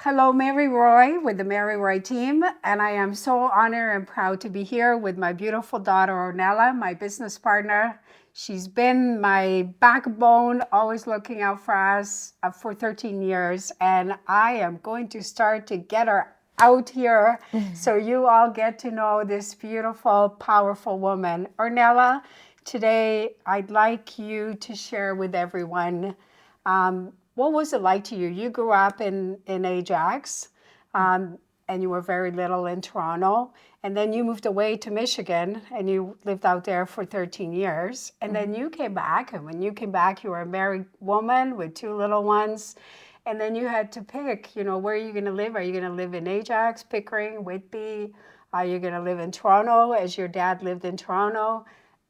Hello, Mary Roy with the Mary Roy team, and I am so honored and proud to be here with my beautiful daughter, Ornella, my business partner. She's been my backbone, always looking out for us for 13 years, and I am going to start to get her out here so you all get to know this beautiful, powerful woman. Ornella, today I'd like you to share with everyone what was it like to you? You grew up in Ajax, and you were very little in Toronto. And then you moved away to Michigan and you lived out there for 13 years. And then you came back. And when you came back, you were a married woman with two little ones. And then you had to pick, where are you going to live? Are you going to live in Ajax, Pickering, Whitby? Are you going to live in Toronto as your dad lived in Toronto?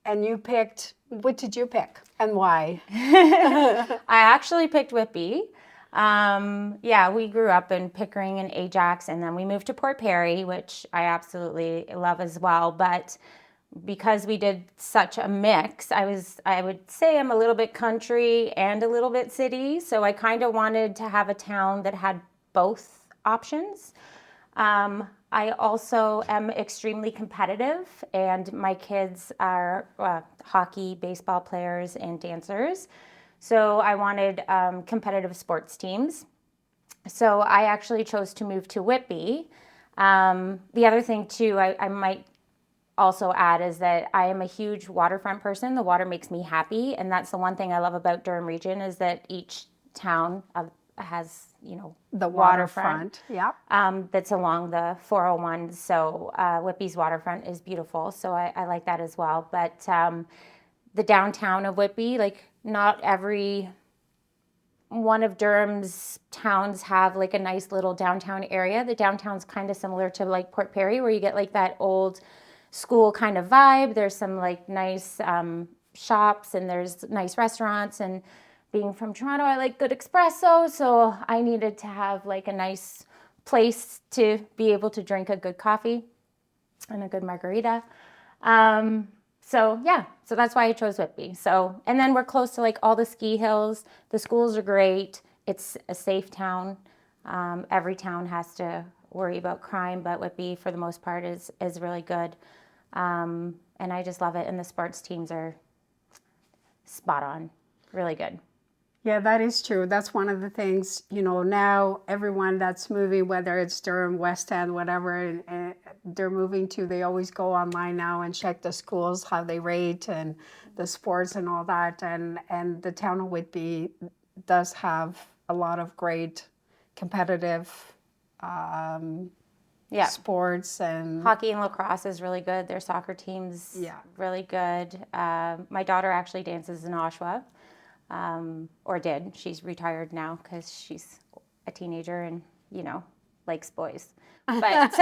And you picked, what did you pick and why? I actually picked Whitby. Yeah, we grew up in Pickering and Ajax, and then we moved to Port Perry, which I absolutely love as well. But because we did such a mix, I would say I'm a little bit country and a little bit city. So I kind of wanted to have a town that had both options. I also am extremely competitive, and my kids are hockey, baseball players, and dancers. So I wanted competitive sports teams. So I actually chose to move to Whitby. The other thing, too, I might also add is that I am a huge waterfront person. The water makes me happy, and that's the one thing I love about Durham region is that each town has, The waterfront. Yeah. that's along the 401. So Whitby's waterfront is beautiful. So I like that as well. But the downtown of Whitby, like not every one of Durham's towns have like a nice little downtown area. The downtown's kind of similar to like Port Perry, where you get like that old school kind of vibe. There's some like nice shops and there's nice restaurants. And being from Toronto, I like good espresso. So I needed to have like a nice place to be able to drink a good coffee and a good margarita. So yeah, so that's why I chose Whitby. So, and then we're close to like all the ski hills. The schools are great. It's a safe town. Every town has to worry about crime, but Whitby, for the most part, is really good. And I just love it. And the sports teams are spot on, really good. Yeah, that is true. That's one of the things, now everyone that's moving, whether it's Durham, West End, whatever, and they're moving to, they always go online now and check the schools, how they rate and the sports and all that. And the town of Whitby does have a lot of great competitive Yeah. sports and Hockey and lacrosse is really good. Their soccer team's really good. My daughter actually dances in Oshawa. Or did. She's retired now because she's a teenager and, likes boys. But,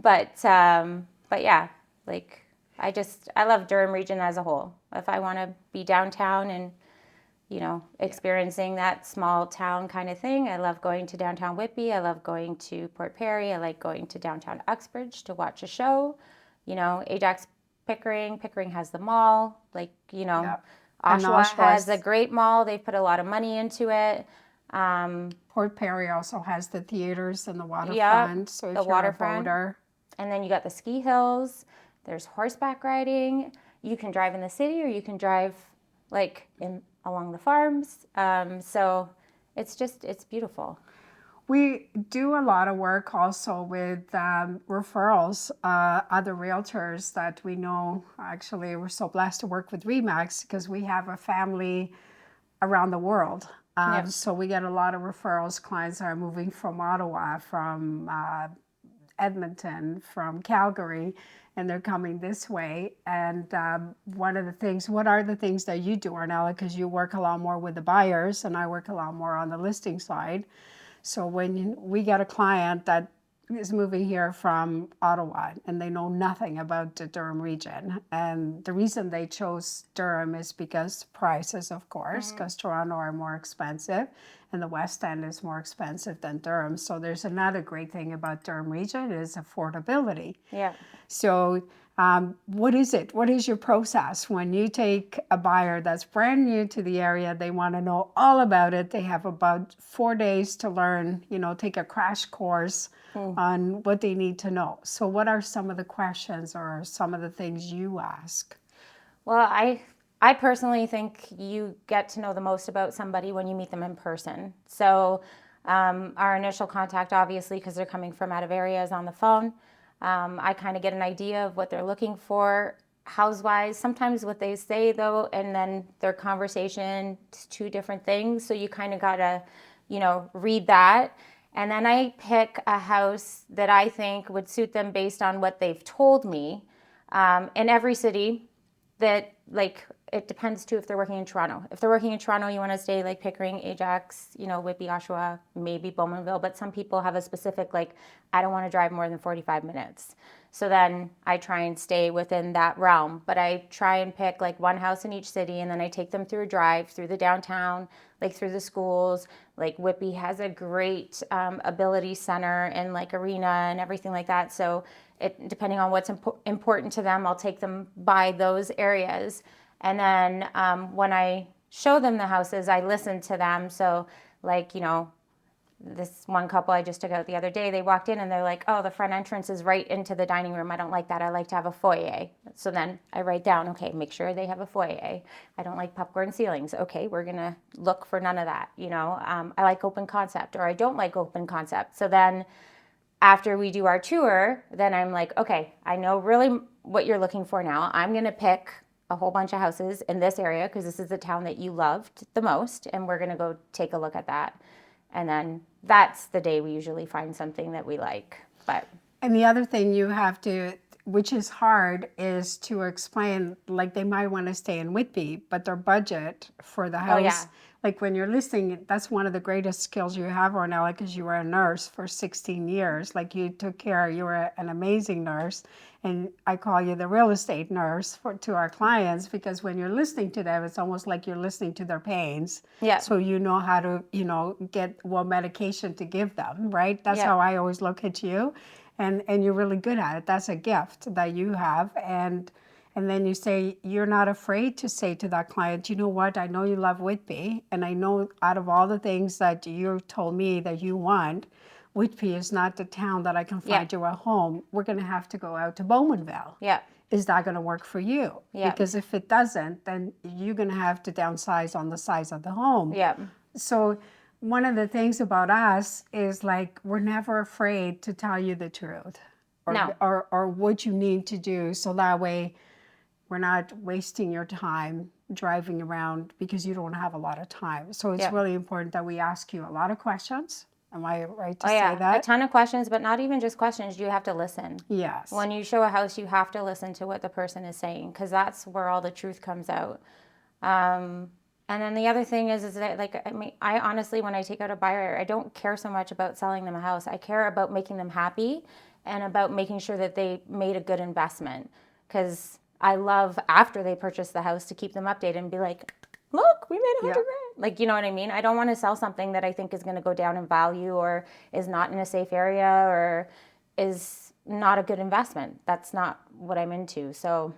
but yeah, like I love Durham region as a whole. If I want to be downtown and, experiencing that small town kind of thing, I love going to downtown Whitby. I love going to Port Perry. I like going to downtown Uxbridge to watch a show. Ajax Pickering. Pickering has the mall. Like, Oshawa has a great mall. They've put a lot of money into it. Port Perry also has the theaters and the waterfront. So if you're a boater. And then you got the ski hills. There's horseback riding. You can drive in the city or you can drive like along the farms. So it's beautiful. We do a lot of work also with referrals, other realtors that we know. Actually, we're so blessed to work with Remax because we have a family around the world. So we get a lot of referrals. Clients are moving from Ottawa, from Edmonton, from Calgary, and they're coming this way. And what are the things that you do, Ornella? Because you work a lot more with the buyers and I work a lot more on the listing side. So when we get a client that is moving here from Ottawa and they know nothing about the Durham region, and the reason they chose Durham is because prices, of course, because Toronto are more expensive, and the West End is more expensive than Durham. So there's another great thing about Durham region is affordability. Yeah. So what is it? What is your process when you take a buyer that's brand new to the area? They want to know all about it. They have about 4 days to learn, take a crash course on what they need to know. So what are some of the questions or some of the things you ask? Well, I personally think you get to know the most about somebody when you meet them in person. So our initial contact, obviously, because they're coming from out of area, is on the phone. I kind of get an idea of what they're looking for house-wise. Sometimes what they say, though, and then their conversation, it's two different things. So you kind of got to, read that. And then I pick a house that I think would suit them based on what they've told me. In every city, that it depends too if they're working in Toronto. If they're working in Toronto, you want to stay like Pickering, Ajax, Whitby, Oshawa, maybe Bowmanville. But some people have a specific I don't want to drive more than 45 minutes. So then I try and stay within that realm. But I try and pick one house in each city, and then I take them through a drive through the downtown, through the schools. Whitby has a great ability center and arena and everything like that. So depending on what's important to them, I'll take them by those areas. And then when I show them the houses, I listen to them. So this one couple I just took out the other day, they walked in and they're like, oh, the front entrance is right into the dining room. I don't like that. I like to have a foyer. So then I write down, okay, make sure they have a foyer. I don't like popcorn ceilings. Okay, we're going to look for none of that. I like open concept, or I don't like open concept. So then after we do our tour, then I'm like, okay, I know really what you're looking for now. I'm going to pick a whole bunch of houses in this area because this is the town that you loved the most, and we're going to go take a look at that. And then that's the day we usually find something that we like. And the other thing you have to, which is hard, is to explain, they might want to stay in Whitby, but their budget for the house, when you're listening, that's one of the greatest skills you have, Ornella, because you were a nurse for 16 years. You were an amazing nurse. And I call you the real estate nurse to our clients, because when you're listening to them, it's almost like you're listening to their pains. Yeah. So you know how to, get what medication to give them, right? That's how I always look at you. And you're really good at it. That's a gift that you have. And then you say, you're not afraid to say to that client, you know what, I know you love Whitby, and I know out of all the things that you told me that you want, Whitby is not the town that I can find you a home. We're going to have to go out to Bowmanville. Yeah. Is that going to work for you? Yeah. Because if it doesn't, then you're going to have to downsize on the size of the home. Yeah. So one of the things about us is we're never afraid to tell you the truth or what you need to do. So that way we're not wasting your time driving around because you don't have a lot of time. So it's really important that we ask you a lot of questions. Am I right to say that? A ton of questions, but not even just questions. You have to listen. Yes. When you show a house, you have to listen to what the person is saying, because that's where all the truth comes out. And then the other thing is that I honestly, when I take out a buyer, I don't care so much about selling them a house. I care about making them happy and about making sure that they made a good investment, because I love, after they purchase the house, to keep them updated and be like, look, we made $100,000. You know what I mean? I don't want to sell something that I think is going to go down in value, or is not in a safe area, or is not a good investment. That's not what I'm into. So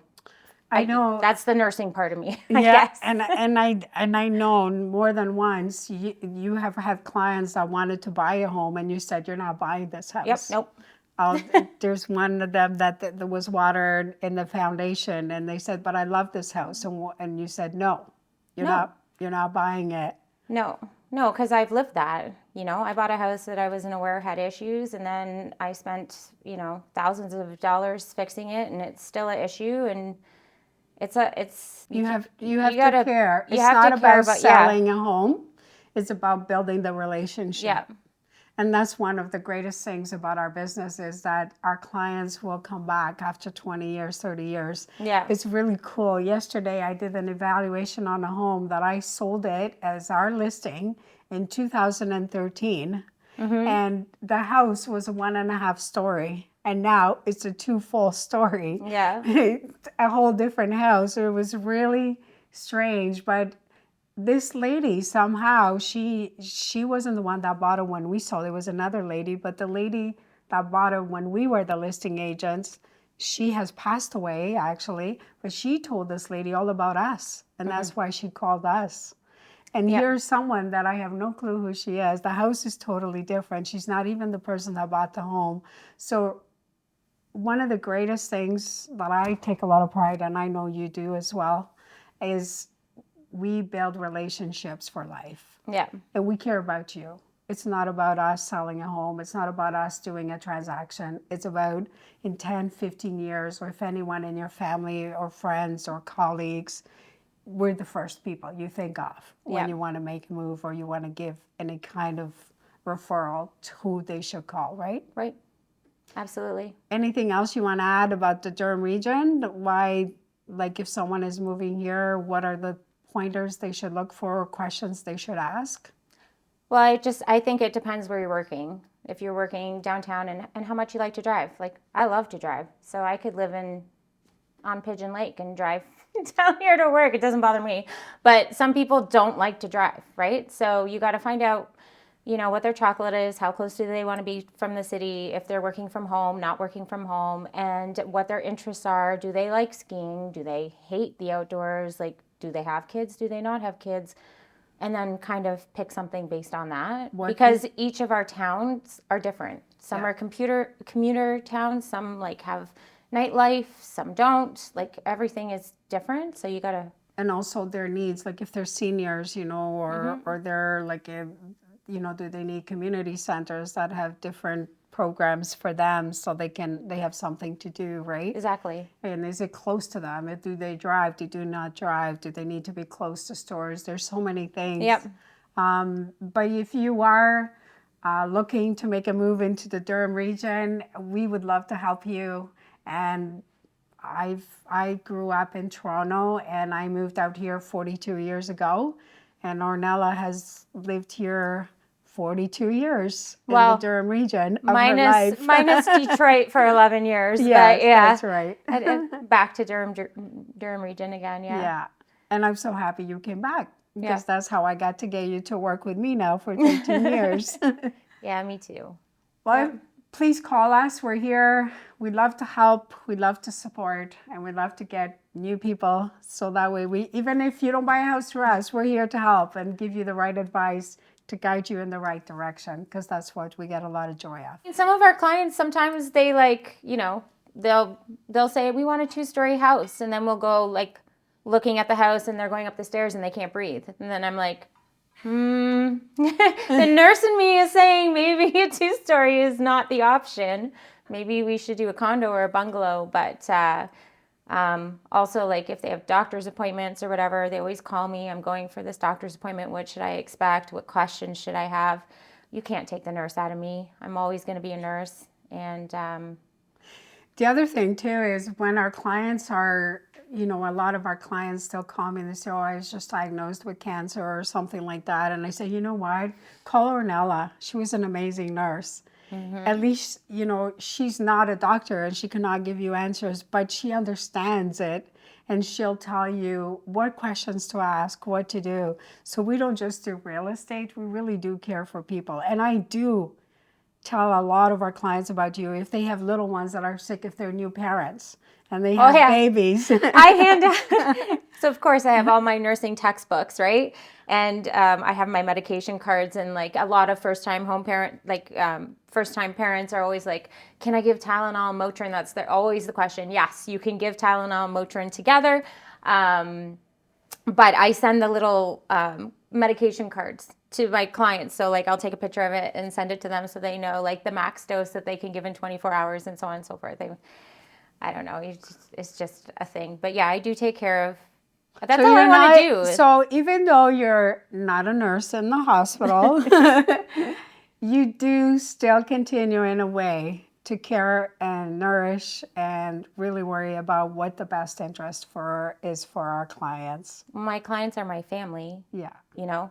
I know that's the nursing part of me. I yeah, guess. and I know more than once you have had clients that wanted to buy a home, and you said, you're not buying this house. Yep. Nope. There's one of them that there was water in the foundation, and they said, but I love this house, and you said, no, you're not buying it. No, because I've lived that. I bought a house that I wasn't aware had issues, and then I spent thousands of dollars fixing it, and it's still an issue. And you have to care. It's not about selling a home. It's about building the relationship. Yeah. And that's one of the greatest things about our business, is that our clients will come back after 20 years, 30 years. Yeah. It's really cool. Yesterday, I did an evaluation on a home that I sold it as our listing in 2013. And the house was a 1.5 story. And now it's a 2 full story. Yeah. A whole different house. It was really strange, but this lady somehow she wasn't the one that bought it when we sold. It was another lady, but the lady that bought it when we were the listing agents, she has passed away actually, but she told this lady all about us, and that's why she called us. And Yep. here's someone that I have no clue who she is. The house is totally different. She's not even the person that bought the home. So one of the greatest things that I take a lot of pride in, I know you do as well, is we build relationships for life. Yeah. And we care about you. It's not about us selling a home. It's not about us doing a transaction. It's about in 10, 15 years, or if anyone in your family or friends or colleagues, we're the first people you think of when Yeah. you want to make a move or you want to give any kind of referral to who they should call, right? Right. Absolutely. Anything else you want to add about the Durham region? Why, like if someone is moving here, what are the pointers they should look for or questions they should ask? Well, I think it depends where you're working. If you're working downtown and how much you like to drive. Like, I love to drive. So I could live on Pigeon Lake and drive down here to work. It doesn't bother me. But some people don't like to drive, right? So you got to find out, what their chocolate is, how close do they want to be from the city, if they're working from home, not working from home, and what their interests are. Do they like skiing? Do they hate the outdoors? Like, do they have kids? Do they not have kids? And then kind of pick something based on that. Because each of our towns are different. Some are commuter towns, some like have nightlife, some don't. Like, everything is different, so you gotta. And also their needs, like if they're seniors, or they're like, do they need community centers that have different programs for them so they have something to do, right? Exactly. And is it close to them? Do they drive? Do not drive? Do they need to be close to stores? There's so many things. Yep. But if you are looking to make a move into the Durham region, we would love to help you. And I grew up in Toronto and I moved out here 42 years ago. And Ornella has lived here 42 years in the Durham region of her life. Minus Detroit for 11 years. Yes, but yeah, that's right. Back to Durham region again. Yeah. Yeah. And I'm so happy you came back because Yeah. that's how I got to get you to work with me now for 13 years. Yeah, me too. Well, please call us. We're here. We love to help. We love to support, and we love to get new people. So that way, even if you don't buy a house through us, we're here to help and give you the right advice to guide you in the right direction, because that's what we get a lot of joy of. And some of our clients, sometimes they they'll say, we want a 2-story house, and then we'll go like looking at the house and they're going up the stairs and they can't breathe. And then I'm like, the nurse in me is saying maybe a 2-story is not the option. Maybe we should do a condo or a bungalow. But also, like if they have doctor's appointments or whatever, they always call me. I'm going for this doctor's appointment. What should I expect? What questions should I have? You can't take the nurse out of me. I'm always going to be a nurse. And the other thing too is when our clients are, a lot of our clients still call me and they say, oh, I was just diagnosed with cancer or something like that. And I say, you know what? Call Ornella. She was an amazing nurse. At least, she's not a doctor and she cannot give you answers, but she understands it and she'll tell you what questions to ask, what to do. So we don't just do real estate. We really do care for people. And I do tell a lot of our clients about you if they have little ones that are sick, if they're new parents and they have babies. I hand out. So of course I have all my nursing textbooks, right? And I have my medication cards, and like a lot of first-time parents are always like, can I give Tylenol and Motrin? That's always the question. Yes, you can give Tylenol and Motrin together. But I send the little medication cards to my clients. So like I'll take a picture of it and send it to them so they know like the max dose that they can give in 24 hours and so on and so forth. I don't know. It's just a thing. But yeah, I do take care of. That's all I want to do. So even though you're not a nurse in the hospital, you do still continue in a way to care and nourish and really worry about what the best interest is for our clients. My clients are my family. Yeah.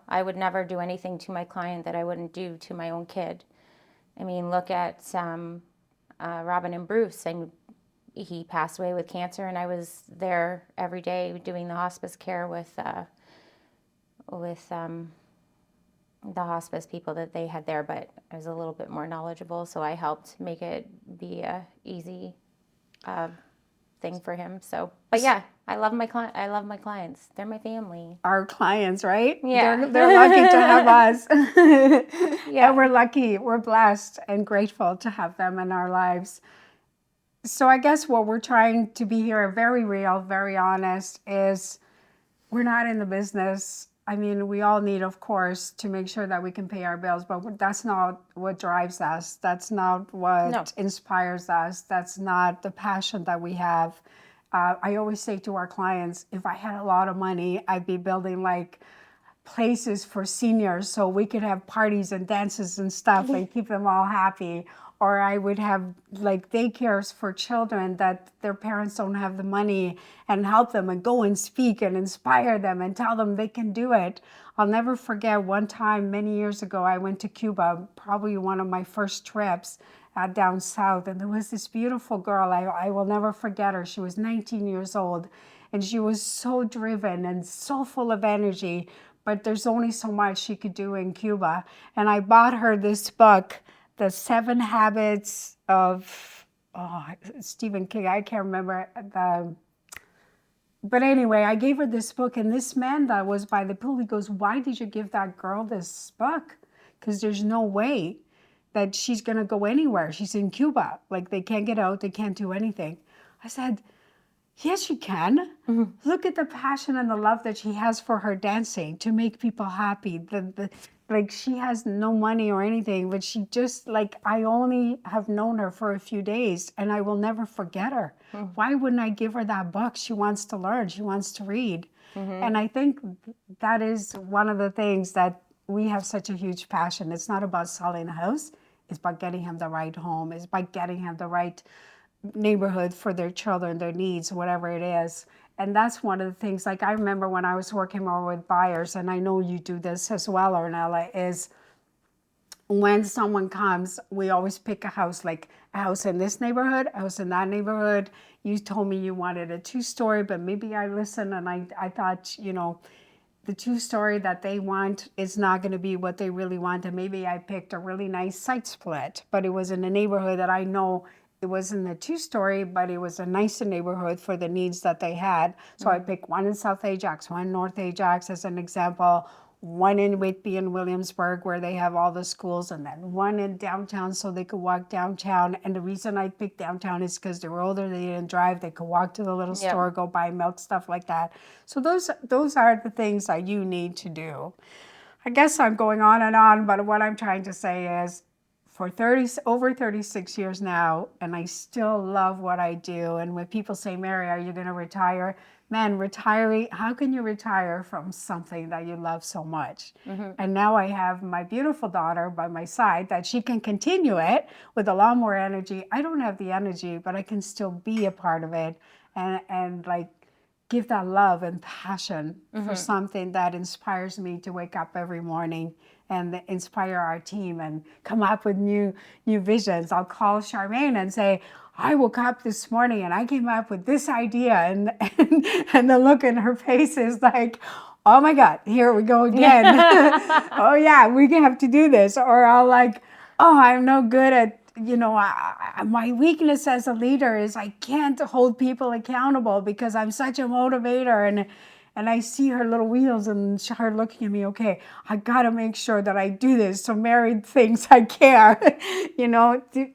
I would never do anything to my client that I wouldn't do to my own kid. I mean, look at Robin and Bruce. He passed away with cancer, and I was there every day doing the hospice care with with the hospice people that they had there, but I was a little bit more knowledgeable, so I helped make it be a easy thing for him. So, but yeah, I love my I love my clients. They're my family. Our clients, right? Yeah. They're lucky to have us. Yeah. And we're lucky, we're blessed and grateful to have them in our lives. So I guess what we're trying to be here, very real, very honest, is we're not in the business. I mean, we all need, of course, to make sure that we can pay our bills, but that's not what drives us. That's not what No. inspires us. That's not the passion that we have. I always say to our clients, if I had a lot of money, I'd be building like places for seniors so we could have parties and dances and stuff and keep them all happy. Or I would have like daycares for children that their parents don't have the money, and help them and go and speak and inspire them and tell them they can do it. I'll never forget one time many years ago, I went to Cuba, probably one of my first trips down south. And there was this beautiful girl. I will never forget her. She was 19 years old and she was so driven and so full of energy. But there's only so much she could do in Cuba. And I bought her this book, The 7 Habits of Stephen King. I can't remember but anyway, I gave her this book, and this man that was by the pool, he goes, "Why did you give that girl this book? Because there's no way that she's going to go anywhere. She's in Cuba. Like, they can't get out. They can't do anything." I said, "Yes, you can. Look at the passion and the love that she has for her dancing to make people happy. Like, she has no money or anything, but she just, like, I only have known her for a few days and I will never forget her. Why wouldn't I give her that book? She wants to learn. She wants to read." And I think that is one of the things that we have such a huge passion. It's not about selling a house. It's about getting him the right home. It's about getting him the right neighborhood for their children, their needs, whatever it is. And that's one of the things, like I remember when I was working more with buyers, and I know you do this as well, Ornella, is when someone comes, we always pick a house, like a house in this neighborhood, a house in that neighborhood. You told me you wanted a 2-story, but maybe I listened and I thought, the 2-story that they want is not going to be what they really want. And maybe I picked a really nice site split, but it was in a neighborhood that I know it wasn't a 2-story, but it was a nicer neighborhood for the needs that they had. So I picked one in South Ajax, one in North Ajax as an example, one in Whitby and Williamsburg where they have all the schools, and then one in downtown so they could walk downtown. And the reason I picked downtown is because they were older, they didn't drive, they could walk to the little store, go buy milk, stuff like that. So those are the things that you need to do. I guess I'm going on, but what I'm trying to say is, for over 36 years now, and I still love what I do. And when people say, "Mary, are you going to retire?" Man, retiring, how can you retire from something that you love so much? And now I have my beautiful daughter by my side that she can continue it with a lot more energy. I don't have the energy, but I can still be a part of it and like give that love and passion for something that inspires me to wake up every morning and inspire our team and come up with new visions. I'll call Charmaine and say, "I woke up this morning and I came up with this idea," and the look in her face is like, "Oh my God, here we go again." "Oh yeah, we have to do this." Or I'll like, "Oh, I'm no good at, my weakness as a leader is I can't hold people accountable because I'm such a motivator." And I see her little wheels and her looking at me, "Okay, I got to make sure that I do this so Mary thinks I care."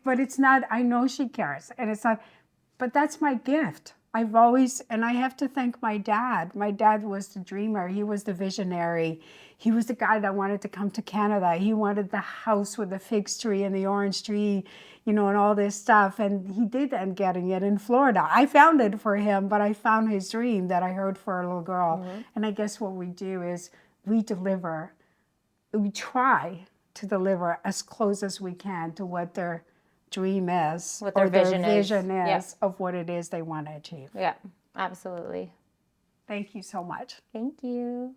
But it's not, I know she cares. And it's not, but that's my gift. I've always, and I have to thank my dad. My dad was the dreamer. He was the visionary. He was the guy that wanted to come to Canada. He wanted the house with the fig tree and the orange tree, and all this stuff. And he did end getting it in Florida. I found it for him, but I found his dream that I heard for a little girl. And I guess what we do is we try to deliver as close as we can to what their dream is, what their vision is of what it is they want to achieve. Yeah, absolutely. Thank you so much. Thank you.